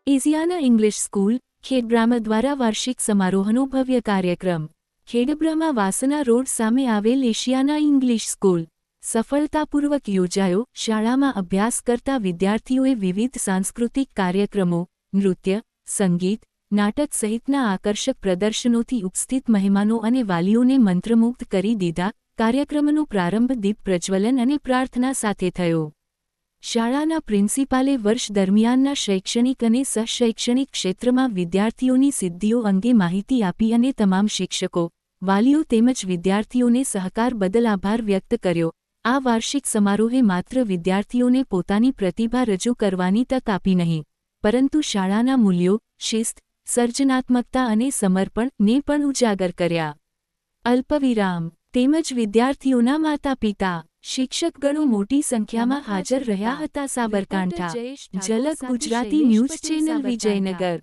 એશિયાના English school ખેડબ્રામા દ્વારા વાર્ષિક સમારોહનો ભવ્ય કાર્યક્રમ। ખેડબ્રામા વાસના રોડ સામે આવેલ એશિયાના ઇંગ્લિશ સ્કૂલ સફળતાપૂર્વક યોજાયો। શાળામાં અભ્યાસ કરતા વિદ્યાર્થીઓએ વિવિધ સાંસ્કૃતિક કાર્યક્રમો, નૃત્ય, સંગીત, નાટક સહિતના આકર્ષક પ્રદર્શનોથી ઉપસ્થિત મહેમાનો અને વાલીઓને મંત્રમુગ્ધ કરી દીધા। કાર્યક્રમનો પ્રારંભ દીપ પ્રજ્વલન અને પ્રાર્થના સાથે થયો। શાળાના પ્રિન્સિપાલે વર્ષ દરમિયાનના શૈક્ષણિક અને સહશૈક્ષણિક ક્ષેત્રમાં વિદ્યાર્થીઓની સિદ્ધિઓ અંગે માહિતી આપી અને તમામ શિક્ષકો, વાલીઓ તેમજ વિદ્યાર્થીઓને સહકાર બદલ આભાર વ્યક્ત કર્યો। આ વાર્ષિક સમારોહે માત્ર વિદ્યાર્થીઓને પોતાની પ્રતિભા રજૂ કરવાની તક આપી નહીં, પરંતુ શાળાના મૂલ્યો, શિસ્ત, સર્જનાત્મકતા અને સમર્પણને પણ ઉજાગર કર્યા। અલ્પવિરામ તેમજ વિદ્યાર્થીઓના માતાપિતા, શિક્ષકગણો મોટી સંખ્યામાં હાજર રહ્યા હતા। સાબરકાંઠા ઝલક ગુજરાતી ન્યૂઝ ચેનલ વિજયનગર।